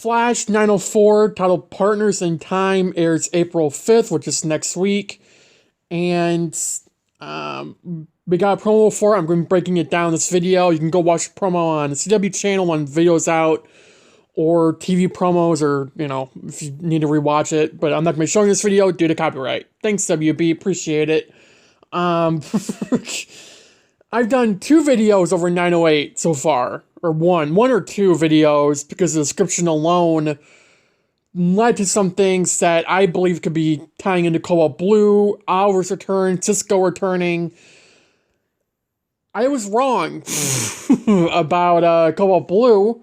Flash 904, titled Partners in Time, airs April 5th, which is next week. And we got a promo for it. I'm going to be breaking it down in this video. You can go watch the promo on the CW channel when video's out, or TV promos, or, if you need to rewatch it. But I'm not going to be showing this video due to copyright. Thanks, WB. Appreciate it. I've done 2 videos over 908 so far. Or one or two videos, because the description alone led to some things that I believe could be tying into Cobalt Blue, Arrowverse return, Cisco returning. I was wrong about Cobalt Blue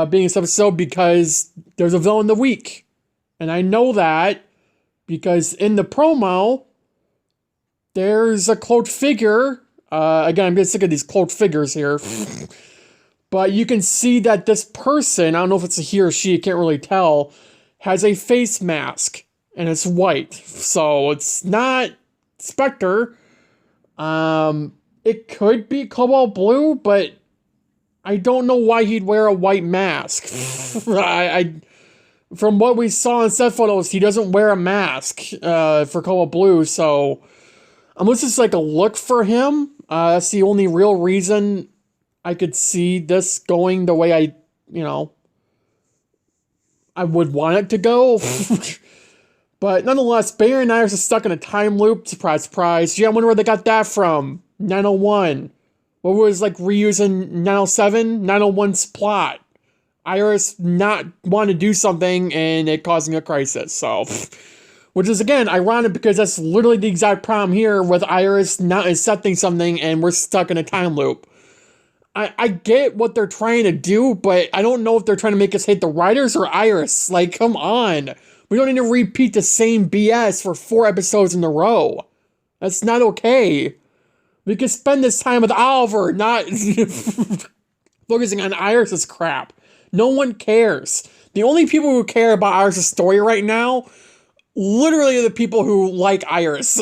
being this episode, because there's a villain of the week. And I know that because in the promo, there's a cloaked figure. Again, I'm getting sick of these cloaked figures here. But you can see that this person, I don't know if it's a he or she, I can't really tell, has a face mask. And it's white. So it's not Spectre. It could be Cobalt Blue, but I don't know why he'd wear a white mask. From what we saw in set photos, he doesn't wear a mask for Cobalt Blue. So unless it's like a look for him, that's the only real reason I could see this going the way I would want it to go. But nonetheless, Bayer and Iris are stuck in a time loop. Surprise, surprise. Yeah, I wonder where they got that from. 901. What was reusing 907? 901's plot. Iris not wanting to do something and it causing a crisis. So, which is, again, ironic, because that's literally the exact problem here with Iris not accepting something and we're stuck in a time loop. I get what they're trying to do, but I don't know if they're trying to make us hate the writers or Iris. Come on. We don't need to repeat the same BS for 4 episodes in a row. That's not okay. We could spend this time with Oliver, not focusing on Iris' crap. No one cares. The only people who care about Iris' story right now, literally, are the people who like Iris.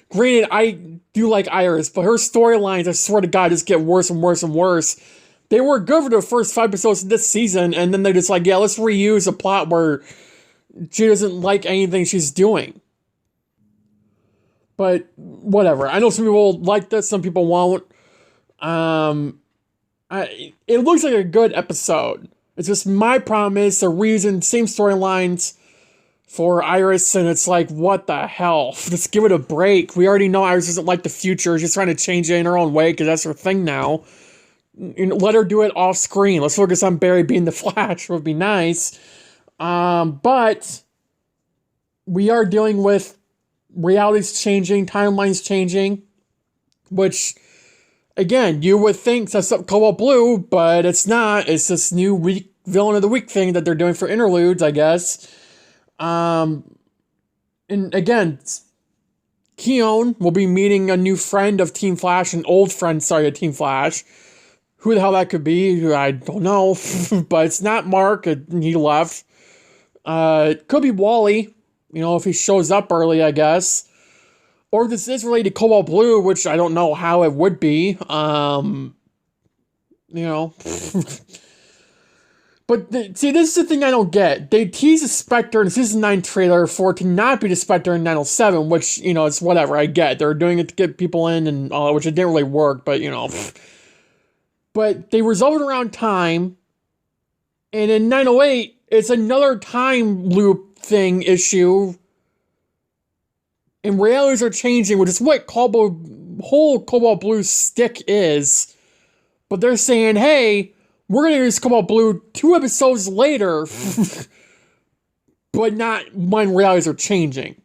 Granted, I do like Iris, but her storylines, I swear to God, just get worse and worse and worse. They were good for the first 5 episodes of this season, and then they're just let's reuse a plot where she doesn't like anything she's doing. But whatever. I know some people like this, some people won't. It looks like a good episode. It's just my problem is they're reusing same storylines for Iris, and it's what the hell? Just give it a break. We already know Iris doesn't like the future. She's trying to change it in her own way, because that's her thing now. Let her do it off screen. Let's focus on Barry being the Flash. Would be nice. But we are dealing with realities changing, timelines changing, which, again, you would think that's Cobalt Blue, but it's not. It's this new villain of the week thing that they're doing for interludes, I guess. And again, Keone will be meeting a new friend of Team Flash, an old friend, of Team Flash. Who the hell that could be, I don't know. But it's not Mark, he left. It could be Wally, if he shows up early, I guess. Or this is related to Cobalt Blue, which I don't know how it would be. But, see, this is the thing I don't get. They tease a Spectre in the Season 9 trailer for it to not be the Spectre in 907, which, it's whatever, I get. They're doing it to get people in and all that, which it didn't really work, but, But they resolve it around time, and in 908, it's another time loop issue, and realities are changing, which is what whole Cobalt Blue stick is. But they're saying, hey, we're going to use Cobalt Blue 2 episodes later, but not when realities are changing.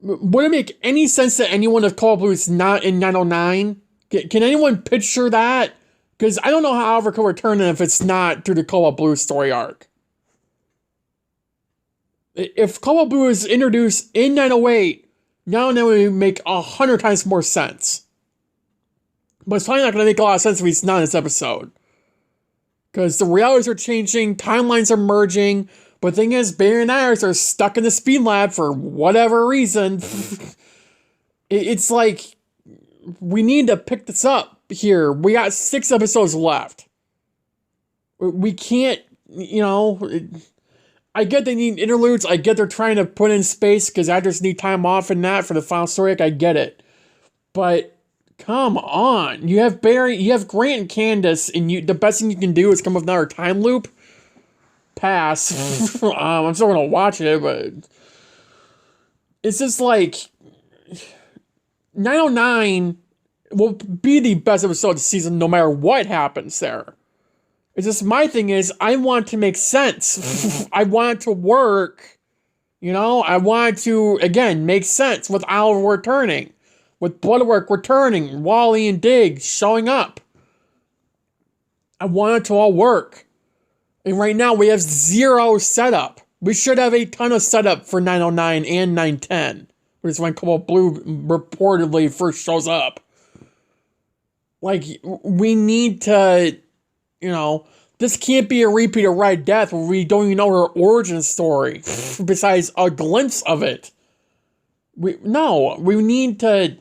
Would it make any sense to anyone if Cobalt Blue is not in 909? Can anyone picture that? Because I don't know how Oliver could return if it's not through the Cobalt Blue story arc. If Cobalt Blue is introduced in 908, now it would make 100 times more sense. But it's probably not going to make a lot of sense if he's not in this episode. Because the realities are changing, timelines are merging, but the thing is, Barry and Iris are stuck in the speed lab for whatever reason. It's we need to pick this up here. We got 6 episodes left. We can't, I get they need interludes. I get they're trying to put in space because actors need time off and that for the final story. I get it. But come on. You have Barry, you have Grant and Candace, and the best thing you can do is come up with another time loop. Pass. I'm still going to watch it, but it's just like 909 will be the best episode of the season no matter what happens there. It's just my thing is I want it to make sense. I want it to work. I want it to, again, make sense with Oliver returning, with Bloodwork returning, Wally and Diggs showing up. I want it to all work. And right now we have zero setup. We should have a ton of setup for 909 and 910. Which is when Cobalt Blue reportedly first shows up. Like, we need to, this can't be a repeat of Red Death where we don't even know her origin story. Besides a glimpse of it. We need to...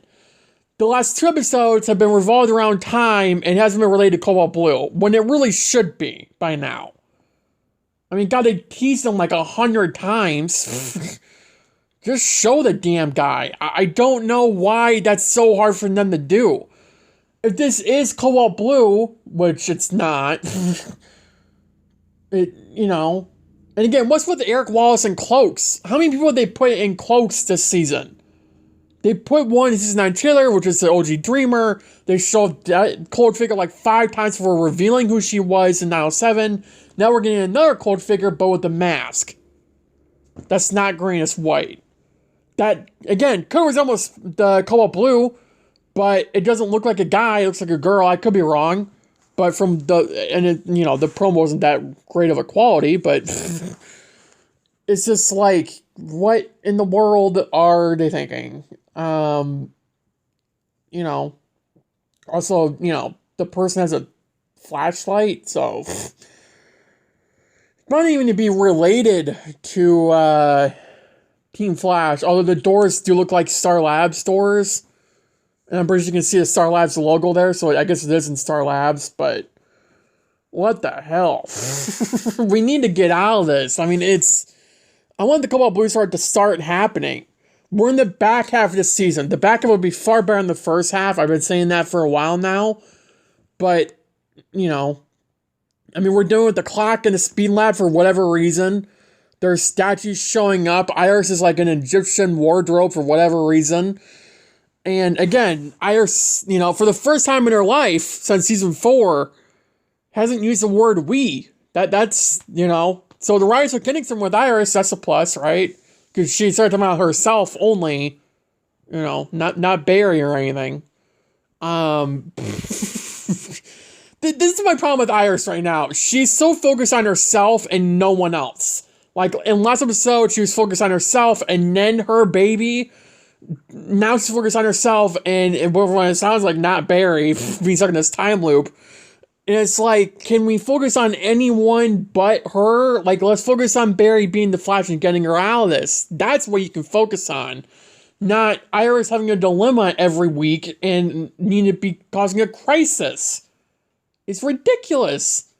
The last 2 episodes have been revolved around time and hasn't been related to Cobalt Blue. When it really should be by now. I mean, God, they teased him like 100 times. Just show the damn guy. I don't know why that's so hard for them to do. If this is Cobalt Blue, which it's not, and again, what's with Eric Wallace and cloaks? How many people did they put in cloaks this season? They put one in season 9 trailer, which is the OG Dreamer. They showed that cloak figure like 5 times before revealing who she was in 907. Now we're getting another cloak figure, but with a mask. That's not green, it's white. That, again, could resemble the Cobalt Blue, but it doesn't look like a guy. It looks like a girl. I could be wrong. But from the promo wasn't that great of a quality, but it's just like, what in the world are they thinking? Also, the person has a flashlight, so not even to be related to Team Flash, although the doors do look like Star Labs doors. And I'm pretty sure you can see the Star Labs logo there, so I guess it is in Star Labs, but what the hell? We need to get out of this. I mean, I want the Cobalt Blue to start happening. We're in the back half of this season. The back half will be far better than the first half. I've been saying that for a while now. But, we're doing with the clock and the speed lab for whatever reason. There's statues showing up. Iris is like an Egyptian wardrobe for whatever reason. And again, Iris, for the first time in her life since season 4, hasn't used the word we. That's, so the writers are getting some with Iris, that's a plus, right? Because she started talking about herself only, not Barry or anything. This is my problem with Iris right now. She's so focused on herself and no one else. Like, in last episode, she was focused on herself and then her baby. Now she's focused on herself and what it sounds like not Barry being stuck in this time loop. And it's like, can we focus on anyone but her? Like, let's focus on Barry being the Flash and getting her out of this. That's what you can focus on. Not Iris having a dilemma every week and needing to be causing a crisis. It's ridiculous.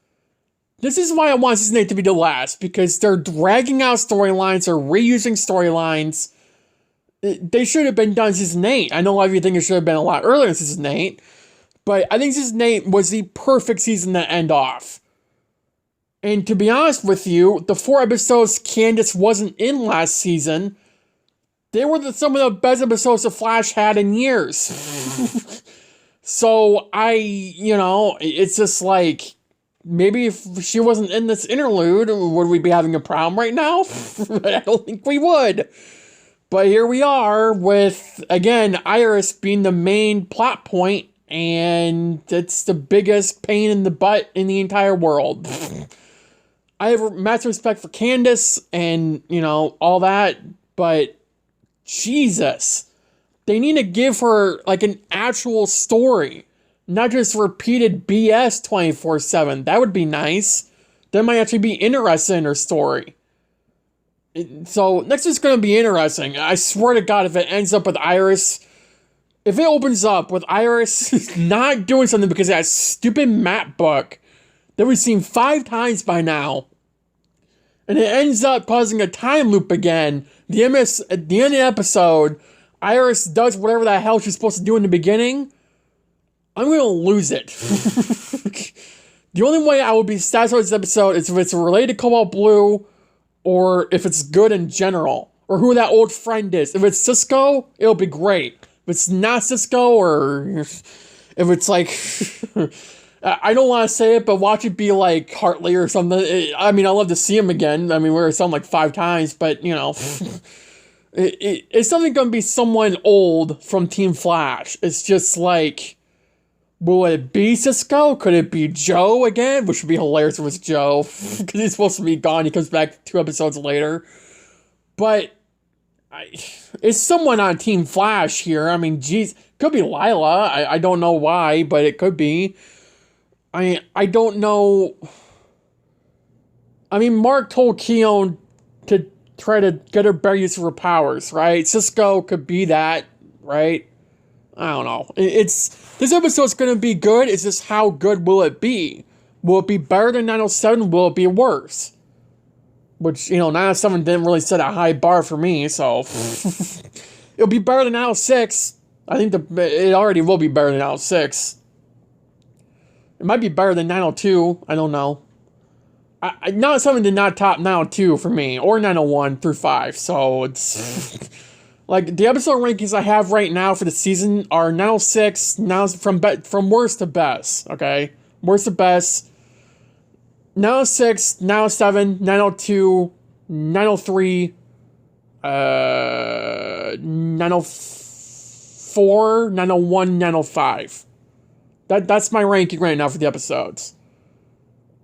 This is why I want season 8 to be the last, because they're dragging out storylines, they're reusing storylines. They should have been done in season 8. I know a lot of you think it should have been a lot earlier in season 8, but I think season 8 was the perfect season to end off. And to be honest with you, the 4 episodes Candace wasn't in last season, they were some of the best episodes the Flash had in years. So it's just like, maybe if she wasn't in this interlude, would we be having a problem right now? I don't think we would. But here we are with, again, Iris being the main plot point, and it's the biggest pain in the butt in the entire world. I have massive respect for Candace and, all that, but Jesus. They need to give her, like, an actual story. Not just repeated BS 24/7. That would be nice. That might actually be interesting in her story. So, next is going to be interesting. I swear to God, if it ends up with Iris... If it opens up with Iris not doing something because of that stupid map book that we've seen 5 times by now. And it ends up causing a time loop again. At the end of the episode, Iris does whatever the hell she's supposed to do in the beginning. I'm going to lose it. The only way I will be satisfied with this episode is if it's related to Cobalt Blue, or if it's good in general, or who that old friend is. If it's Cisco, it'll be great. If it's not Cisco, or if it's like, I don't want to say it, but watch it be like Hartley or something. I mean, I'd love to see him again. I mean, we already saw him like 5 times, but you know, it's something going to be someone old from Team Flash. It's just like, will it be Cisco? Could it be Joe again? Which would be hilarious if it was Joe. Because he's supposed to be gone. He comes back 2 episodes later. But it's someone on Team Flash here. I mean, geez. Could be Lila. I don't know why, but it could be. I don't know. I mean, Mark told Keon to try to get her better use of her powers, right? Cisco could be that, right? I don't know. This episode's gonna be good. It's just how good will it be? Will it be better than 907? Will it be worse? Which, you know, 907 didn't really set a high bar for me, so it'll be better than 906. I think it already will be better than 906. It might be better than 902. I don't know. 907 did not top 902 for me, or 901 through 5, so it's like, the episode rankings I have right now for the season are 906, now from worst to best, okay? Worst to best. 906, 907, 902, 903, 904, 901, 905. That's my ranking right now for the episodes.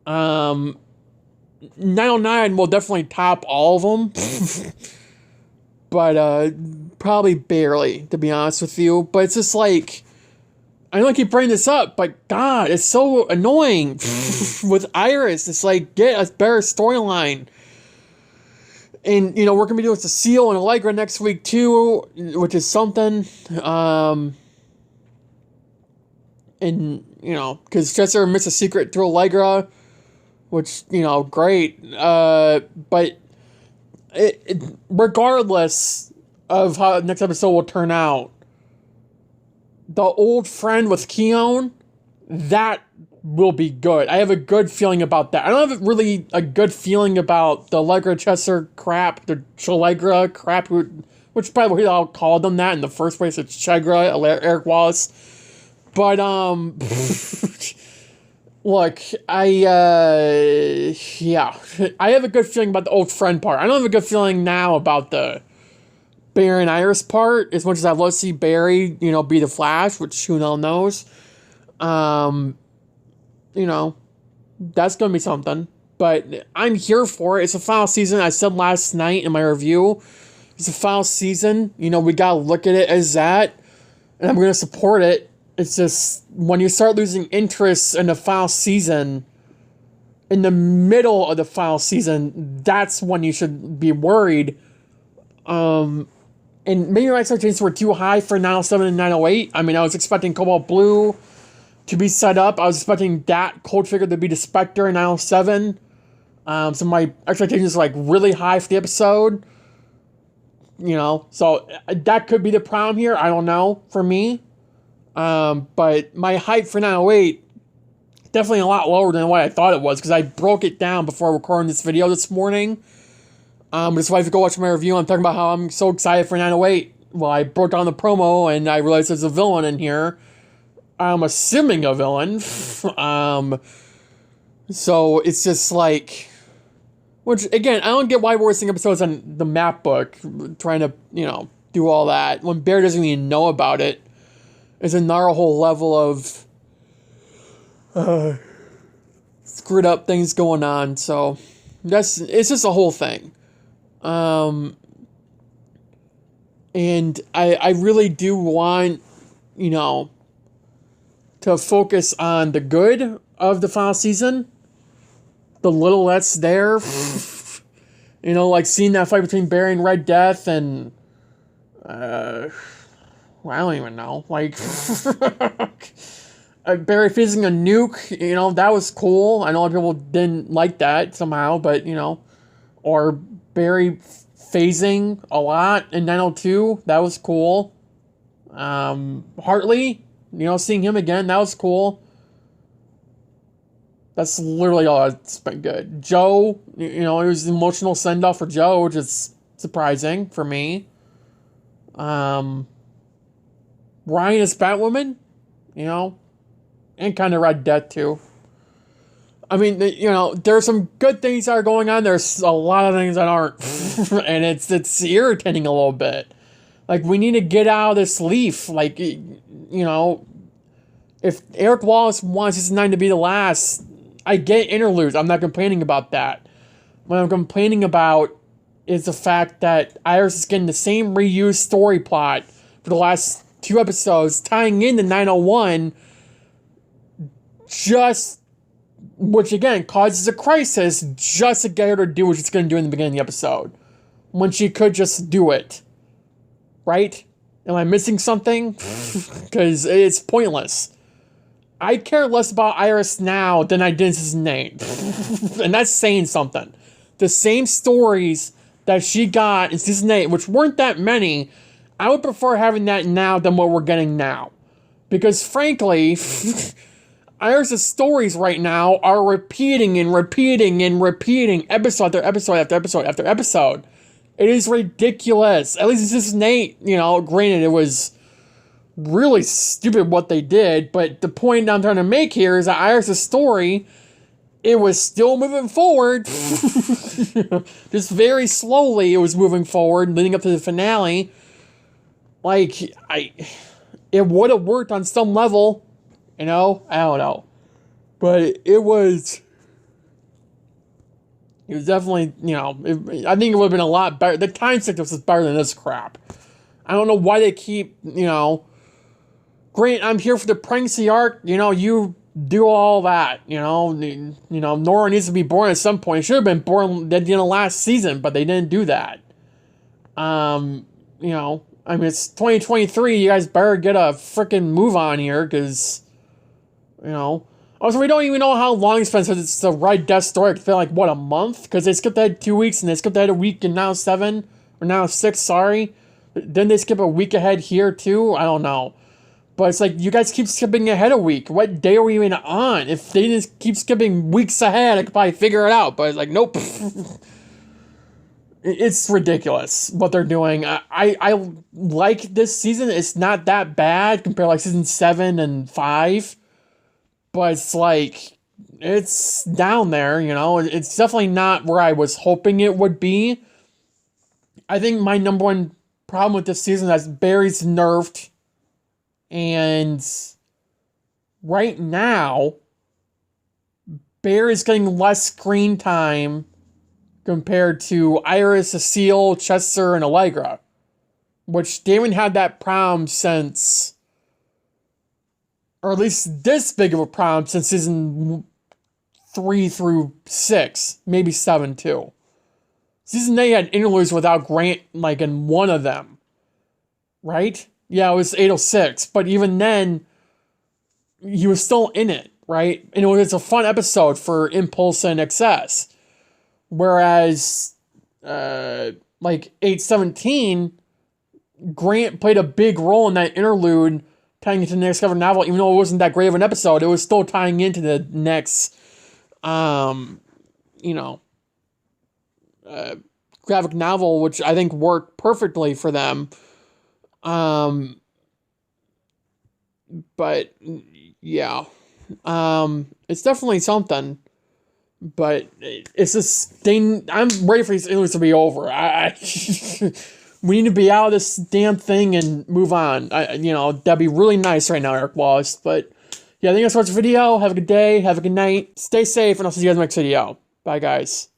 909 will definitely top all of them. But, probably barely, to be honest with you. But it's just like, I know I keep bringing this up, but God, it's so annoying with Iris. It's like, get a better storyline. And, you know, we're going to be doing Cecile and Allegra next week, too, which is something. And, you know, because Chester admits a secret to Allegra, which, you know, great. But regardless of how the next episode will turn out, the old friend with Keon, that will be good. I have a good feeling about that. I don't have really a good feeling about the Allegra Chester crap, the Chalegra crap, which probably I'll call them that in the first place. It's Chegra, Eric Wallace. But, look, yeah, I have a good feeling about the old friend part. I don't have a good feeling now about the Barry and Iris part, as much as I'd love to see Barry, you know, be the Flash, which who the hell knows. You know, that's going to be something. But I'm here for it. It's the final season. I said last night in my review, it's the final season. You know, we got to look at it as that, and I'm going to support it. It's just, when you start losing interest in the final season, in the middle of the final season, that's when you should be worried. And maybe my expectations were too high for 907 and 908. I mean, I was expecting Cobalt Blue to be set up. I was expecting that Cold Figure to be the Spectre in 907. So my expectations were like really high for the episode. You know, so that could be the problem here. I don't know, for me. But my hype for 908 definitely a lot lower than what I thought it was, because I broke it down before recording this video this morning. That's why if you go watch my review, I'm talking about how I'm so excited for 908. Well, I broke down the promo and I realized there's a villain in here. I'm assuming a villain. So it's just like, which again, I don't get why we're wasting episodes on the map book, trying to, you know, do all that when Bear doesn't even know about it. There's another whole level of screwed up things going on, so it's just a whole thing. And I really do want, you know, to focus on the good of the final season, the little that's there. You know, like seeing that fight between Barry and Red Death, and well, I don't even know. Like, Barry phasing a nuke, that was cool. I know a lot of people didn't like that somehow, but, or Barry phasing a lot in 902, that was cool. Hartley, seeing him again, that was cool. That's literally all that's been good. Joe, it was an emotional send-off for Joe, which is surprising for me. Ryan as Batwoman, and kind of Red Death too. I mean, there's some good things that are going on. There's a lot of things that aren't, and it's irritating a little bit. Like, we need to get out of this leaf. Like, if Eric Wallace wants his 9 to be the last, I get interludes. I'm not complaining about that. What I'm complaining about is the fact that Iris is getting the same reused story plot for the last 2 episodes, tying into 901, which again causes a crisis just to get her to do what she's going to do in the beginning of the episode, when she could just do it. Right? Am I missing something? Because it's pointless. I care less about Iris now than I did in season 8. And that's saying something. The same stories that she got in season 8, which weren't that many, I would prefer having that now than what we're getting now. Because frankly, Iris' stories right now are repeating and repeating and repeating episode after episode after episode after episode. It is ridiculous. At least in season 8, granted it was really stupid what they did, but the point I'm trying to make here is that Iris' story, it was still moving forward. Just very slowly it was moving forward, leading up to the finale. Like, it would have worked on some level, I don't know. But it was definitely, I think it would have been a lot better. The time sickness is better than this crap. I don't know why they keep, great, I'm here for the pregnancy arc, you do all that, Nora needs to be born at some point. It should have been born at the end of last season, but they didn't do that. I mean, it's 2023, you guys better get a freaking move on here, because, also, we don't even know how long it's been since it's the Red Death story. It's been like, what, a month? Because they skipped ahead 2 weeks, and they skipped ahead a week, and now 7, or now 6, sorry. Then they skip a week ahead here, too? I don't know. But it's like, you guys keep skipping ahead a week. What day are we even on? If they just keep skipping weeks ahead, I could probably figure it out. But it's like, nope. It's ridiculous what they're doing. I like this season. It's not that bad compared to like season 7 and 5. But it's like, it's down there, It's definitely not where I was hoping it would be. I think my number one problem with this season is Barry's nerfed. And right now, Barry's getting less screen time compared to Iris, Cecile, Chester, and Allegra. Which they haven't had that problem since, or at least this big of a problem since season 3 through 6, maybe 7 too. Season 8 had interludes without Grant, like, in one of them. Right? Yeah, it was 806, but even then, he was still in it, right? And it's a fun episode for Impulse and Excess. Whereas, like, 817, Grant played a big role in that interlude, tying into the next cover novel, even though it wasn't that great of an episode, it was still tying into the next, graphic novel, which I think worked perfectly for them. But yeah, it's definitely something, but it's this thing. I'm ready for these interludes to be over. We need to be out of this damn thing and move on. That'd be really nice right now, Eric Wallace. But yeah, I think that's what's the video. Have a good day. Have a good night. Stay safe, and I'll see you guys in the next video. Bye, guys.